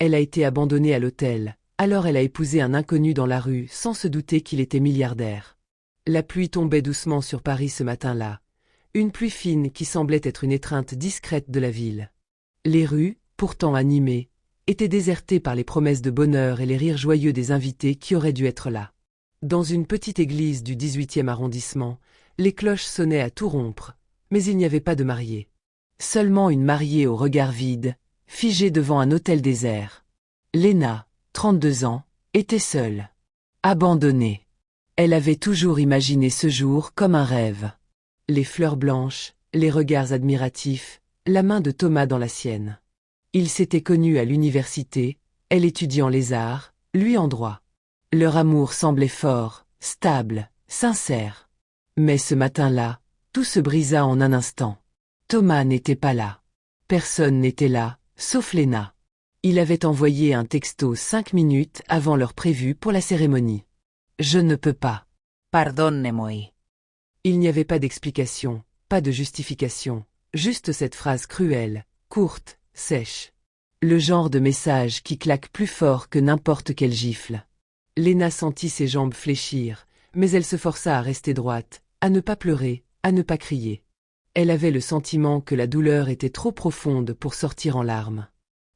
Elle a été abandonnée à l'hôtel, alors elle a épousé un inconnu dans la rue sans se douter qu'il était milliardaire. La pluie tombait doucement sur Paris ce matin-là, une pluie fine qui semblait être une étreinte discrète de la ville. Les rues, pourtant animées, étaient désertées par les promesses de bonheur et les rires joyeux des invités qui auraient dû être là. Dans une petite église du 18e arrondissement, les cloches sonnaient à tout rompre, mais il n'y avait pas de mariée. Seulement une mariée au regard vide, figée devant un autel désert. Léna, 32 ans, était seule. Abandonnée. Elle avait toujours imaginé ce jour comme un rêve. Les fleurs blanches, les regards admiratifs, la main de Thomas dans la sienne. Ils s'étaient connus à l'université, elle étudiant les arts, lui en droit. Leur amour semblait fort, stable, sincère. Mais ce matin-là, tout se brisa en un instant. Thomas n'était pas là. Personne n'était là, sauf Léna. Il avait envoyé un texto 5 minutes avant l'heure prévue pour la cérémonie. « Je ne peux pas. » Perdóneme. Il n'y avait pas d'explication, pas de justification, juste cette phrase cruelle, courte, sèche. Le genre de message qui claque plus fort que n'importe quelle gifle. Léna sentit ses jambes fléchir, mais elle se força à rester droite, à ne pas pleurer, à ne pas crier. Elle avait le sentiment que la douleur était trop profonde pour sortir en larmes.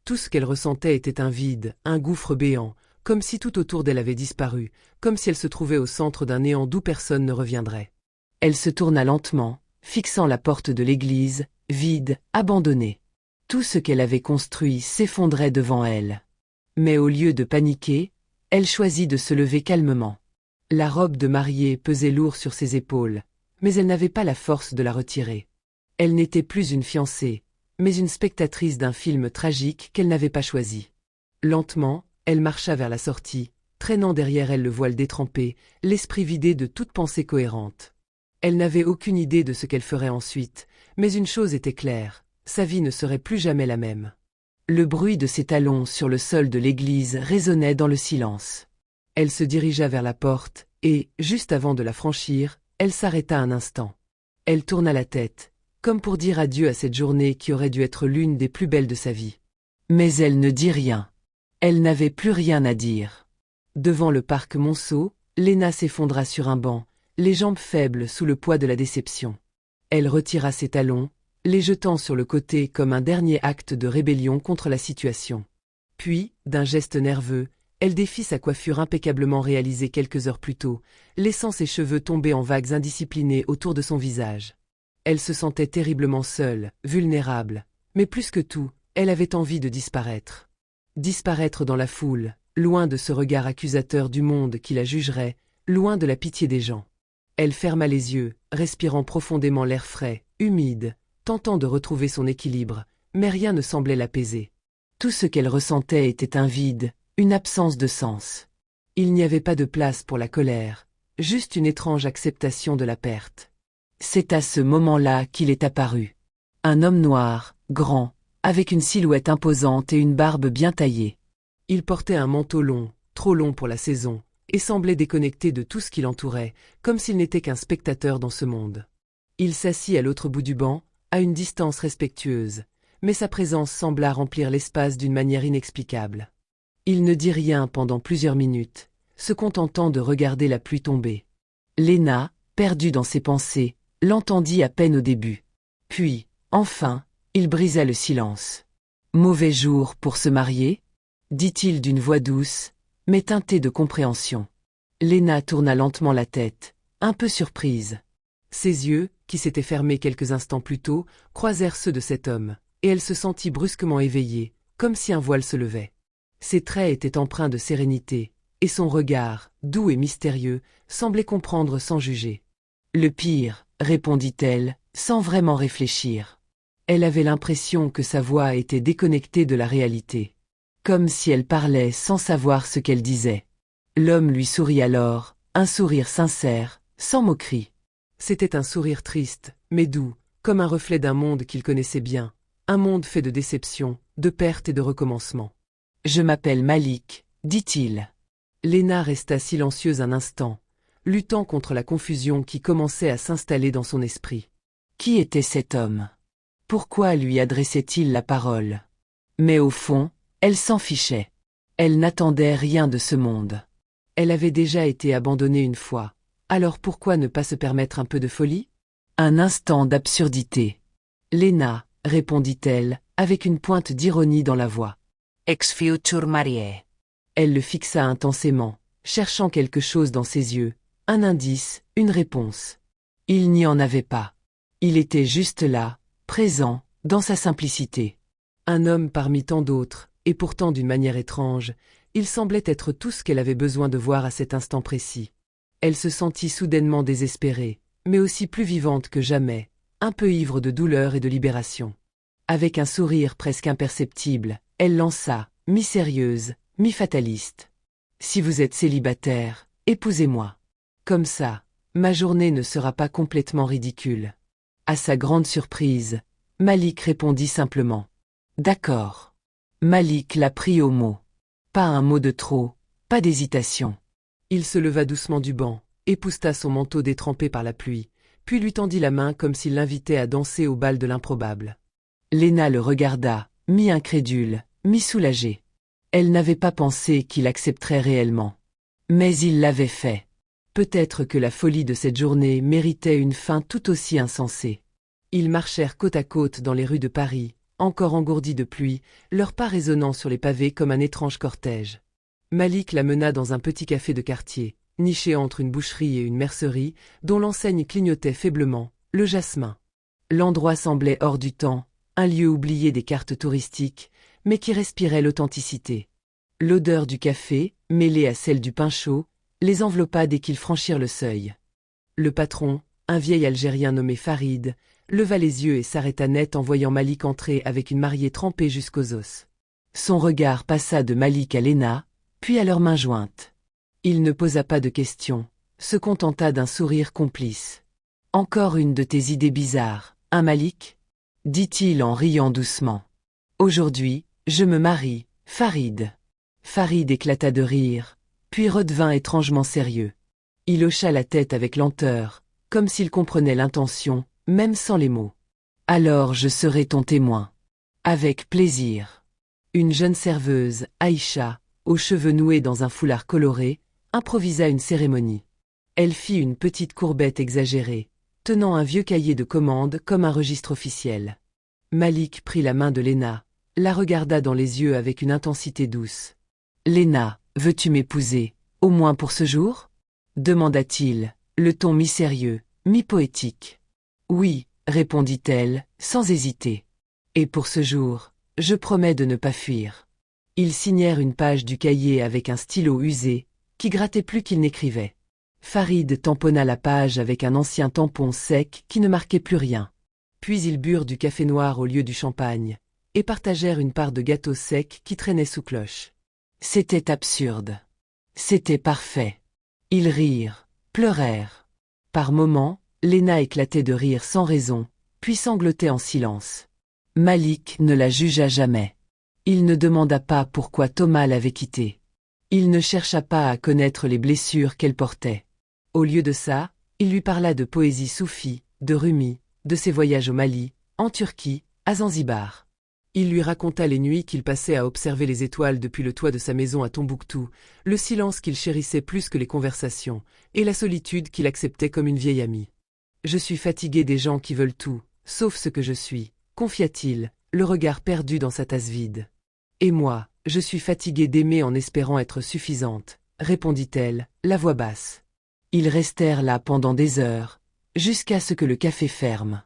Tout ce qu'elle ressentait était un vide, un gouffre béant, comme si tout autour d'elle avait disparu, comme si elle se trouvait au centre d'un néant d'où personne ne reviendrait. Elle se tourna lentement, fixant la porte de l'église, vide, abandonnée. Tout ce qu'elle avait construit s'effondrait devant elle. Mais au lieu de paniquer, elle choisit de se lever calmement. La robe de mariée pesait lourd sur ses épaules, mais elle n'avait pas la force de la retirer. Elle n'était plus une fiancée, mais une spectatrice d'un film tragique qu'elle n'avait pas choisi. Lentement, elle marcha vers la sortie, traînant derrière elle le voile détrempé, l'esprit vidé de toute pensée cohérente. Elle n'avait aucune idée de ce qu'elle ferait ensuite, mais une chose était claire, sa vie ne serait plus jamais la même. Le bruit de ses talons sur le sol de l'église résonnait dans le silence. Elle se dirigea vers la porte, et, juste avant de la franchir, elle s'arrêta un instant. Elle tourna la tête, comme pour dire adieu à cette journée qui aurait dû être l'une des plus belles de sa vie. Mais elle ne dit rien. Elle n'avait plus rien à dire. Devant le parc Monceau, Léna s'effondra sur un banc, les jambes faibles sous le poids de la déception. Elle retira ses talons, les jetant sur le côté comme un dernier acte de rébellion contre la situation. Puis, d'un geste nerveux, elle défit sa coiffure impeccablement réalisée quelques heures plus tôt, laissant ses cheveux tomber en vagues indisciplinées autour de son visage. Elle se sentait terriblement seule, vulnérable, mais plus que tout, elle avait envie de disparaître. Disparaître dans la foule, loin de ce regard accusateur du monde qui la jugerait, loin de la pitié des gens. Elle ferma les yeux, respirant profondément l'air frais, humide, tentant de retrouver son équilibre, mais rien ne semblait l'apaiser. Tout ce qu'elle ressentait était un vide, une absence de sens. Il n'y avait pas de place pour la colère, juste une étrange acceptation de la perte. C'est à ce moment-là qu'il est apparu. Un homme noir, grand, avec une silhouette imposante et une barbe bien taillée. Il portait un manteau long, trop long pour la saison, et semblait déconnecté de tout ce qui l'entourait, comme s'il n'était qu'un spectateur dans ce monde. Il s'assit à l'autre bout du banc, à une distance respectueuse, mais sa présence sembla remplir l'espace d'une manière inexplicable. Il ne dit rien pendant plusieurs minutes, se contentant de regarder la pluie tomber. Léna, perdue dans ses pensées, l'entendit à peine au début. Puis, enfin, il brisa le silence. « Mauvais jour pour se marier ?» dit-il d'une voix douce, mais teintée de compréhension. Léna tourna lentement la tête, un peu surprise. Ses yeux, qui s'étaient fermés quelques instants plus tôt, croisèrent ceux de cet homme, et elle se sentit brusquement éveillée, comme si un voile se levait. Ses traits étaient empreints de sérénité, et son regard, doux et mystérieux, semblait comprendre sans juger. « Le pire, » répondit-elle, sans vraiment réfléchir. Elle avait l'impression que sa voix était déconnectée de la réalité. Comme si elle parlait sans savoir ce qu'elle disait. L'homme lui sourit alors, un sourire sincère, sans moquerie. C'était un sourire triste, mais doux, comme un reflet d'un monde qu'il connaissait bien, un monde fait de déceptions, de pertes et de recommencements. « Je m'appelle Malik, » dit-il. Léna resta silencieuse un instant, luttant contre la confusion qui commençait à s'installer dans son esprit. Qui était cet homme? Pourquoi lui adressait-il la parole? Mais au fond, Elle s'en fichait. Elle n'attendait rien de ce monde. Elle avait déjà été abandonnée une fois, alors pourquoi ne pas se permettre un peu de folie? Un instant d'absurdité. Léna, répondit-elle, avec une pointe d'ironie dans la voix. Ex-future mariée. Elle le fixa intensément, cherchant quelque chose dans ses yeux, un indice, une réponse. Il n'y en avait pas. Il était juste là, présent, dans sa simplicité. Un homme parmi tant d'autres, et pourtant d'une manière étrange, il semblait être tout ce qu'elle avait besoin de voir à cet instant précis. Elle se sentit soudainement désespérée, mais aussi plus vivante que jamais, un peu ivre de douleur et de libération. Avec un sourire presque imperceptible, elle lança, mi-sérieuse, mi-fataliste. « Si vous êtes célibataire, épousez-moi. Comme ça, ma journée ne sera pas complètement ridicule. » À sa grande surprise, Malik répondit simplement. « D'accord. » Malik la prit au mot. Pas un mot de trop, pas d'hésitation. Il se leva doucement du banc, épousseta son manteau détrempé par la pluie, puis lui tendit la main comme s'il l'invitait à danser au bal de l'improbable. Léna le regarda, mi-incrédule, mi-soulagée. Elle n'avait pas pensé qu'il accepterait réellement. Mais il l'avait fait. Peut-être que la folie de cette journée méritait une fin tout aussi insensée. Ils marchèrent côte à côte dans les rues de Paris, encore engourdis de pluie, leurs pas résonnant sur les pavés comme un étrange cortège. Malik la mena dans un petit café de quartier, niché entre une boucherie et une mercerie, dont l'enseigne clignotait faiblement, le Jasmin. L'endroit semblait hors du temps, un lieu oublié des cartes touristiques, mais qui respirait l'authenticité. L'odeur du café, mêlée à celle du pain chaud, les enveloppa dès qu'ils franchirent le seuil. Le patron, un vieil Algérien nommé Farid, leva les yeux et s'arrêta net en voyant Malik entrer avec une mariée trempée jusqu'aux os. Son regard passa de Malik à Léna, puis à leurs mains jointes. Il ne posa pas de questions, se contenta d'un sourire complice. « Encore une de tes idées bizarres, hein Malik ?» dit-il en riant doucement. « Aujourd'hui, je me marie, Farid. » Farid éclata de rire, puis redevint étrangement sérieux. Il hocha la tête avec lenteur, comme s'il comprenait l'intention, même sans les mots. « Alors je serai ton témoin. »« Avec plaisir. » Une jeune serveuse, Aïcha, aux cheveux noués dans un foulard coloré, improvisa une cérémonie. Elle fit une petite courbette exagérée, tenant un vieux cahier de commande comme un registre officiel. Malik prit la main de Léna, la regarda dans les yeux avec une intensité douce. « Léna, veux-tu m'épouser, au moins pour ce jour ?» demanda-t-il, le ton mi-sérieux, mi-poétique. « Oui, » répondit-elle, sans hésiter. « Et pour ce jour, je promets de ne pas fuir. » Ils signèrent une page du cahier avec un stylo usé, qui grattait plus qu'il n'écrivait. Farid tamponna la page avec un ancien tampon sec qui ne marquait plus rien. Puis ils burent du café noir au lieu du champagne, et partagèrent une part de gâteau sec qui traînait sous cloche. C'était absurde. C'était parfait. Ils rirent, pleurèrent. Par moments, Léna éclatait de rire sans raison, puis sanglotait en silence. Malik ne la jugea jamais. Il ne demanda pas pourquoi Thomas l'avait quittée. Il ne chercha pas à connaître les blessures qu'elle portait. Au lieu de ça, il lui parla de poésie soufie, de Rumi, de ses voyages au Mali, en Turquie, à Zanzibar. Il lui raconta les nuits qu'il passait à observer les étoiles depuis le toit de sa maison à Tombouctou, le silence qu'il chérissait plus que les conversations, et la solitude qu'il acceptait comme une vieille amie. « Je suis fatigué des gens qui veulent tout, sauf ce que je suis, » confia-t-il, le regard perdu dans sa tasse vide. « Et moi, je suis fatigué d'aimer en espérant être suffisante, » répondit-elle, la voix basse. Ils restèrent là pendant des heures, jusqu'à ce que le café ferme.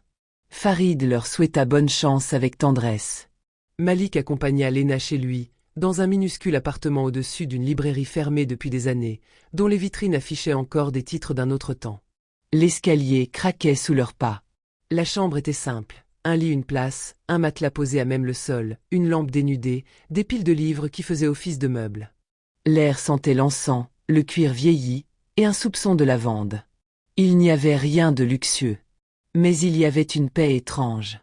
Farid leur souhaita bonne chance avec tendresse. Malik accompagna Léna chez lui, dans un minuscule appartement au-dessus d'une librairie fermée depuis des années, dont les vitrines affichaient encore des titres d'un autre temps. L'escalier craquait sous leurs pas. La chambre était simple. Un lit, une place, un matelas posé à même le sol, une lampe dénudée, des piles de livres qui faisaient office de meubles. L'air sentait l'encens, le cuir vieilli, et un soupçon de lavande. Il n'y avait rien de luxueux. Mais il y avait une paix étrange.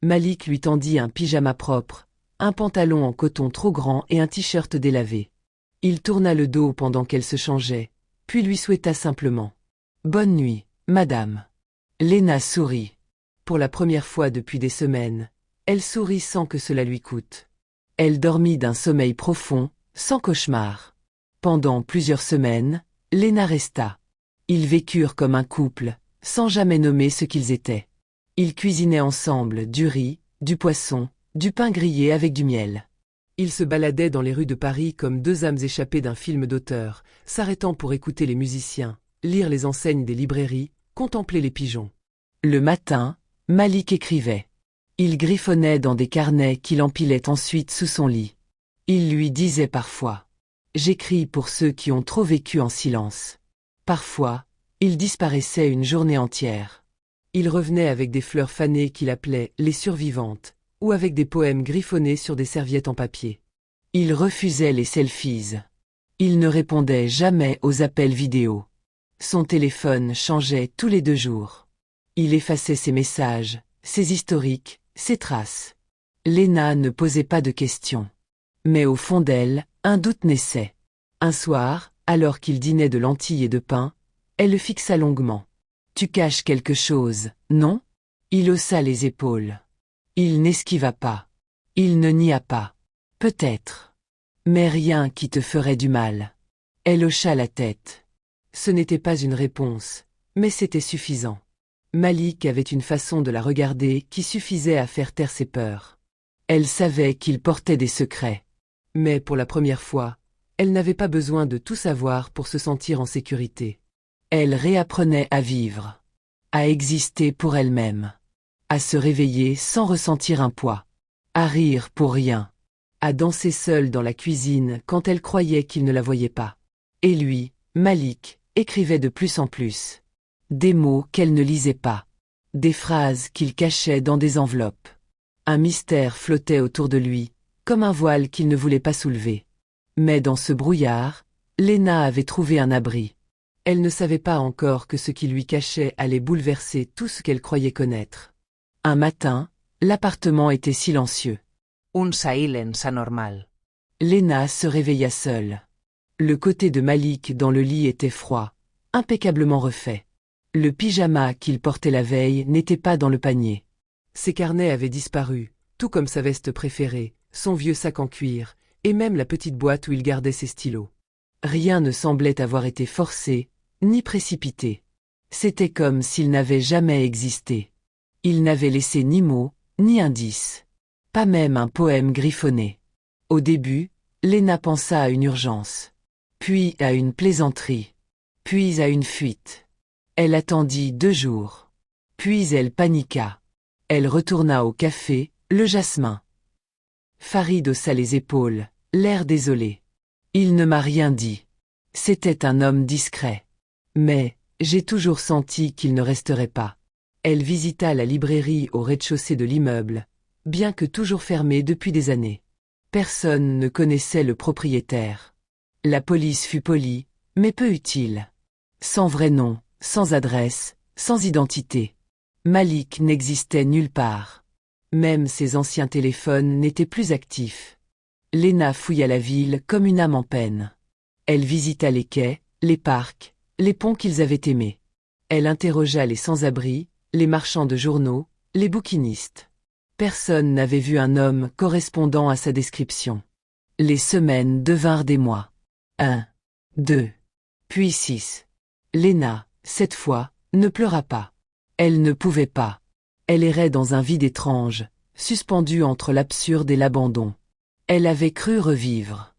Malik lui tendit un pyjama propre, un pantalon en coton trop grand et un t-shirt délavé. Il tourna le dos pendant qu'elle se changeait, puis lui souhaita simplement « Bonne nuit, madame ». Léna sourit. Pour la première fois depuis des semaines, elle sourit sans que cela lui coûte. Elle dormit d'un sommeil profond, sans cauchemar. Pendant plusieurs semaines, Lena resta. Ils vécurent comme un couple, sans jamais nommer ce qu'ils étaient. Ils cuisinaient ensemble du riz, du poisson, du pain grillé avec du miel. Ils se baladaient dans les rues de Paris comme deux âmes échappées d'un film d'auteur, s'arrêtant pour écouter les musiciens, lire les enseignes des librairies, contempler les pigeons. Le matin, Malik écrivait. Il griffonnait dans des carnets qu'il empilait ensuite sous son lit. Il lui disait parfois « J'écris pour ceux qui ont trop vécu en silence ». Parfois, il disparaissait une journée entière. Il revenait avec des fleurs fanées qu'il appelait « les survivantes », ou avec des poèmes griffonnés sur des serviettes en papier. Il refusait les selfies. Il ne répondait jamais aux appels vidéo. Son téléphone changeait tous les 2 jours. Il effaçait ses messages, ses historiques, ses traces. Lena ne posait pas de questions. Mais au fond d'elle, un doute naissait. Un soir, alors qu'il dînait de lentilles et de pain, elle le fixa longuement. « Tu caches quelque chose, non ?» Il haussa les épaules. Il n'esquiva pas. Il ne nia pas. « Peut-être. Mais rien qui te ferait du mal. » Elle hocha la tête. Ce n'était pas une réponse, mais c'était suffisant. Malik avait une façon de la regarder qui suffisait à faire taire ses peurs. Elle savait qu'il portait des secrets. Mais pour la première fois, elle n'avait pas besoin de tout savoir pour se sentir en sécurité. Elle réapprenait à vivre, à exister pour elle-même, à se réveiller sans ressentir un poids, à rire pour rien, à danser seule dans la cuisine quand elle croyait qu'il ne la voyait pas. Et lui, Malik, écrivait de plus en plus. Des mots qu'elle ne lisait pas, des phrases qu'il cachait dans des enveloppes. Un mystère flottait autour de lui, comme un voile qu'il ne voulait pas soulever. Mais dans ce brouillard, Lena avait trouvé un abri. Elle ne savait pas encore que ce qui lui cachait allait bouleverser tout ce qu'elle croyait connaître. Un matin, l'appartement était silencieux. Un silence anormal. Lena se réveilla seule. Le côté de Malik dans le lit était froid, impeccablement refait. Le pyjama qu'il portait la veille n'était pas dans le panier. Ses carnets avaient disparu, tout comme sa veste préférée, son vieux sac en cuir, et même la petite boîte où il gardait ses stylos. Rien ne semblait avoir été forcé, ni précipité. C'était comme s'il n'avait jamais existé. Il n'avait laissé ni mot, ni indice. Pas même un poème griffonné. Au début, Lena pensa à une urgence. Puis à une plaisanterie. Puis à une fuite. Elle attendit 2 jours. Puis elle paniqua. Elle retourna au café, le Jasmin. Farid haussa les épaules, l'air désolé. Il ne m'a rien dit. C'était un homme discret. Mais, j'ai toujours senti qu'il ne resterait pas. Elle visita la librairie au rez-de-chaussée de l'immeuble, bien que toujours fermée depuis des années. Personne ne connaissait le propriétaire. La police fut polie, mais peu utile. Sans vrai nom, sans adresse, sans identité. Malik n'existait nulle part. Même ses anciens téléphones n'étaient plus actifs. Lena fouilla la ville comme une âme en peine. Elle visita les quais, les parcs, les ponts qu'ils avaient aimés. Elle interrogea les sans-abri, les marchands de journaux, les bouquinistes. Personne n'avait vu un homme correspondant à sa description. Les semaines devinrent des mois. 1, 2, puis 6. Lena, cette fois, ne pleura pas. Elle ne pouvait pas. Elle errait dans un vide étrange, suspendue entre l'absurde et l'abandon. Elle avait cru revivre.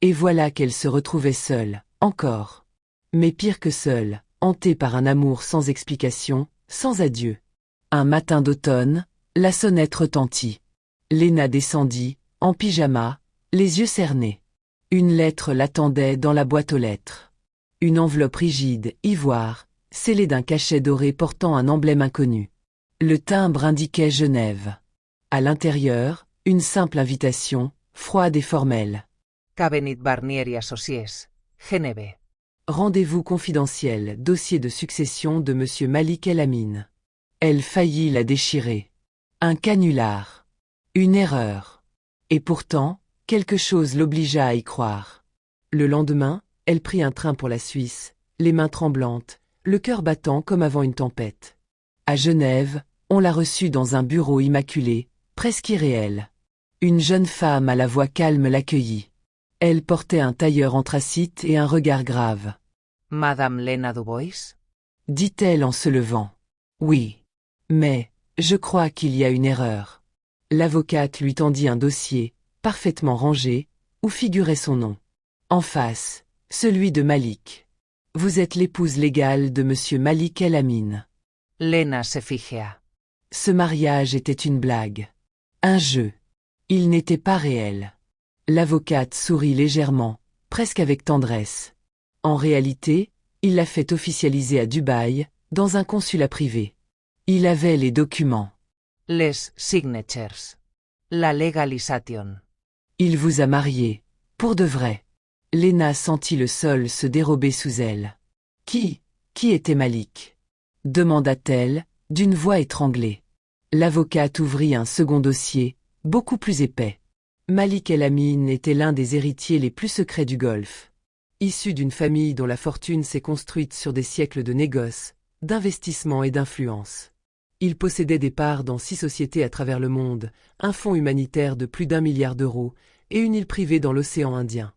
Et voilà qu'elle se retrouvait seule, encore. Mais pire que seule, hantée par un amour sans explication, sans adieu. Un matin d'automne, la sonnette retentit. Lena descendit, en pyjama, les yeux cernés. Une lettre l'attendait dans la boîte aux lettres. Une enveloppe rigide, ivoire, scellée d'un cachet doré portant un emblème inconnu. Le timbre indiquait Genève. À l'intérieur, une simple invitation, froide et formelle. Cabinet Barnier y Associés, Genève. Rendez-vous confidentiel, dossier de succession de M. Malik El Amin. Elle faillit la déchirer. Un canular. Une erreur. Et pourtant, quelque chose l'obligea à y croire. Le lendemain, elle prit un train pour la Suisse, les mains tremblantes, le cœur battant comme avant une tempête. À Genève, on la reçut dans un bureau immaculé, presque irréel. Une jeune femme à la voix calme l'accueillit. Elle portait un tailleur anthracite et un regard grave. Madame Lena Dubois? Dit-elle en se levant. Oui. Mais, je crois qu'il y a une erreur. L'avocate lui tendit un dossier, parfaitement rangé, où figurait son nom. En face, celui de Malik. Vous êtes l'épouse légale de monsieur Malik El Amin. Lena se figea. Ce mariage était une blague. Un jeu. Il n'était pas réel. L'avocate sourit légèrement, presque avec tendresse. En réalité, il l'a fait officialiser à Dubaï, dans un consulat privé. Il avait les documents. Les signatures. La legalisation. Il vous a marié, pour de vrai. Lena sentit le sol se dérober sous elle. Qui était Malik? Demanda-t-elle, d'une voix étranglée. L'avocate ouvrit un second dossier, beaucoup plus épais. Malik El Amin était l'un des héritiers les plus secrets du Golfe. Issu d'une famille dont la fortune s'est construite sur des siècles de négoces, d'investissements et d'influence. Il possédait des parts dans 6 sociétés à travers le monde, un fonds humanitaire de plus d'1 milliard d'euros et une île privée dans l'océan Indien.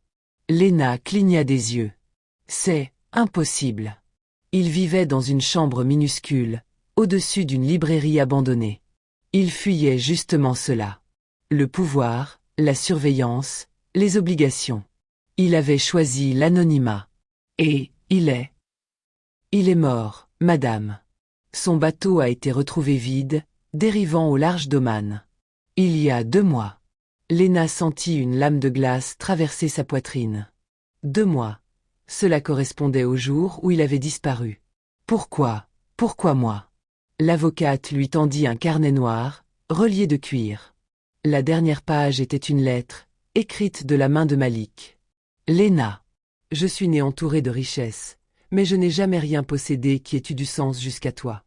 Lena cligna des yeux. C'est impossible. Il vivait dans une chambre minuscule, au-dessus d'une librairie abandonnée. Il fuyait justement cela. Le pouvoir, la surveillance, les obligations. Il avait choisi l'anonymat. Et, il est mort, madame. Son bateau a été retrouvé vide, dérivant au large d'Oman. Il y a 2 mois. Lena sentit une lame de glace traverser sa poitrine. 2 mois. Cela correspondait au jour où il avait disparu. Pourquoi moi? L'avocate lui tendit un carnet noir, relié de cuir. La dernière page était une lettre, écrite de la main de Malik. Lena. Je suis née entourée de richesses, mais je n'ai jamais rien possédé qui ait eu du sens jusqu'à toi.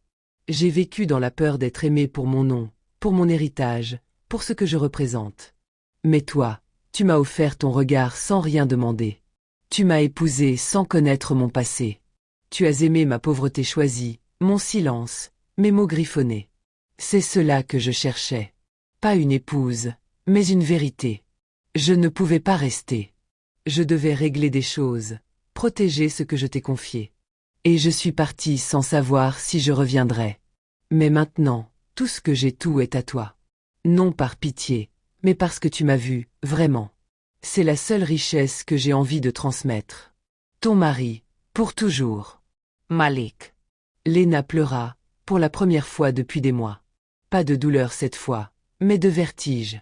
J'ai vécu dans la peur d'être aimée pour mon nom, pour mon héritage, pour ce que je représente. Mais toi, tu m'as offert ton regard sans rien demander. Tu m'as épousée sans connaître mon passé. Tu as aimé ma pauvreté choisie, mon silence, mes mots griffonnés. C'est cela que je cherchais. Pas une épouse, mais une vérité. Je ne pouvais pas rester. Je devais régler des choses, protéger ce que je t'ai confié. Et je suis partie sans savoir si je reviendrais. Mais maintenant, tout ce que j'ai tout est à toi. Non par pitié, mais parce que tu m'as vu, vraiment. C'est la seule richesse que j'ai envie de transmettre. Ton mari, pour toujours. Malik. Lena pleura, pour la première fois depuis des mois. Pas de douleur cette fois, mais de vertige.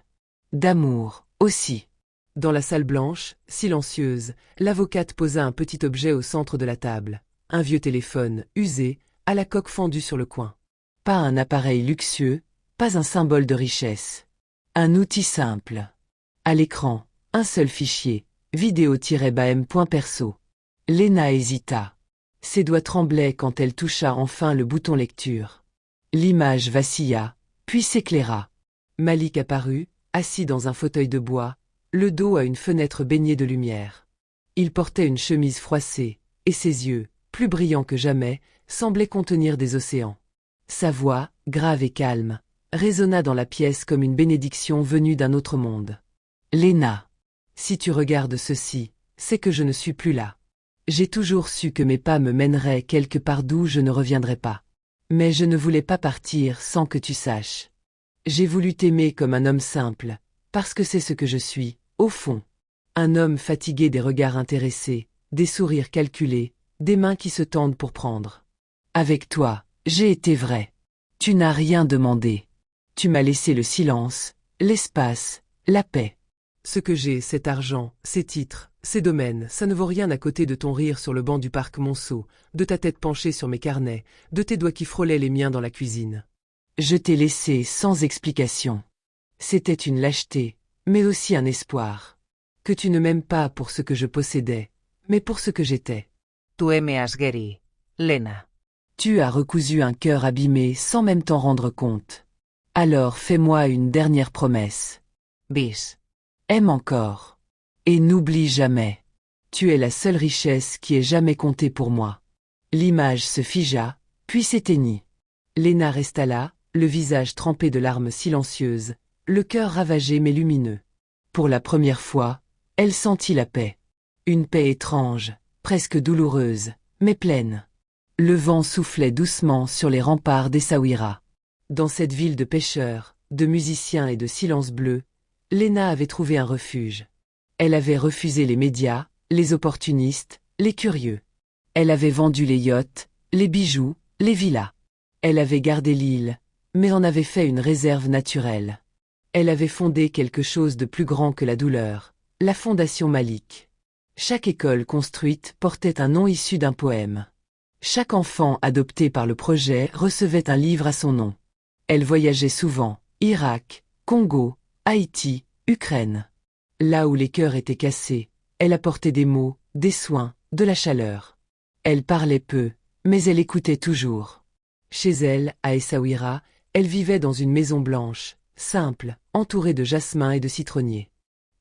D'amour, aussi. Dans la salle blanche, silencieuse, l'avocate posa un petit objet au centre de la table. Un vieux téléphone, usé, à la coque fendue sur le coin. Pas un appareil luxueux, pas un symbole de richesse. Un outil simple. À l'écran, un seul fichier, vidéo-bam.perso. Lena hésita. Ses doigts tremblaient quand elle toucha enfin le bouton lecture. L'image vacilla, puis s'éclaira. Malik apparut, assis dans un fauteuil de bois, le dos à une fenêtre baignée de lumière. Il portait une chemise froissée, et ses yeux, plus brillants que jamais, semblaient contenir des océans. Sa voix, grave et calme, résonna dans la pièce comme une bénédiction venue d'un autre monde. Lena, si tu regardes ceci, c'est que je ne suis plus là. J'ai toujours su que mes pas me mèneraient quelque part d'où je ne reviendrais pas. Mais je ne voulais pas partir sans que tu saches. J'ai voulu t'aimer comme un homme simple, parce que c'est ce que je suis, au fond. Un homme fatigué des regards intéressés, des sourires calculés, des mains qui se tendent pour prendre. Avec toi, j'ai été vrai. Tu n'as rien demandé. Tu m'as laissé le silence, l'espace, la paix. Ce que j'ai, cet argent, ces titres, ces domaines, ça ne vaut rien à côté de ton rire sur le banc du parc Monceau, de ta tête penchée sur mes carnets, de tes doigts qui frôlaient les miens dans la cuisine. Je t'ai laissé sans explication. C'était une lâcheté, mais aussi un espoir. Que tu ne m'aimes pas pour ce que je possédais, mais pour ce que j'étais. Tu me has guéri, Lena. Tu as recousu un cœur abîmé sans même t'en rendre compte. Alors fais-moi une dernière promesse. Bis. Aime encore. Et n'oublie jamais. Tu es la seule richesse qui ait jamais compté pour moi. L'image se figea, puis s'éteignit. Lena resta là, le visage trempé de larmes silencieuses, le cœur ravagé mais lumineux. Pour la première fois, elle sentit la paix. Une paix étrange, presque douloureuse, mais pleine. Le vent soufflait doucement sur les remparts d'Essaouira. Dans cette ville de pêcheurs, de musiciens et de silence bleu, Léna avait trouvé un refuge. Elle avait refusé les médias, les opportunistes, les curieux. Elle avait vendu les yachts, les bijoux, les villas. Elle avait gardé l'île, mais en avait fait une réserve naturelle. Elle avait fondé quelque chose de plus grand que la douleur, la Fondation Malik. Chaque école construite portait un nom issu d'un poème. Chaque enfant adopté par le projet recevait un livre à son nom. Elle voyageait souvent, Irak, Congo, Haïti, Ukraine. Là où les cœurs étaient cassés, elle apportait des mots, des soins, de la chaleur. Elle parlait peu, mais elle écoutait toujours. Chez elle, à Essaouira, elle vivait dans une maison blanche, simple, entourée de jasmin et de citronniers.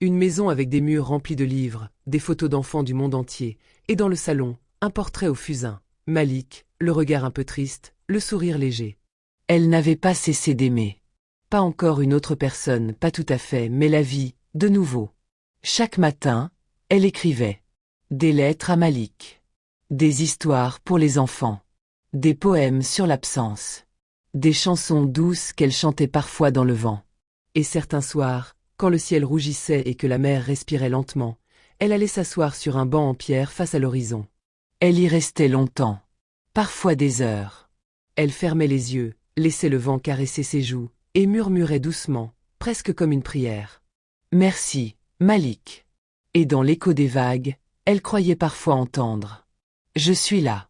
Une maison avec des murs remplis de livres, des photos d'enfants du monde entier, et dans le salon, un portrait au fusain. Malik, le regard un peu triste, le sourire léger. Elle n'avait pas cessé d'aimer. Pas encore une autre personne, pas tout à fait, mais la vie, de nouveau. Chaque matin, elle écrivait. Des lettres à Malik. Des histoires pour les enfants. Des poèmes sur l'absence. Des chansons douces qu'elle chantait parfois dans le vent. Et certains soirs, quand le ciel rougissait et que la mer respirait lentement, elle allait s'asseoir sur un banc en pierre face à l'horizon. Elle y restait longtemps. Parfois des heures. Elle fermait les yeux, laissait le vent caresser ses joues, et murmurait doucement, presque comme une prière. Merci, Malik. Et dans l'écho des vagues, elle croyait parfois entendre. Je suis là.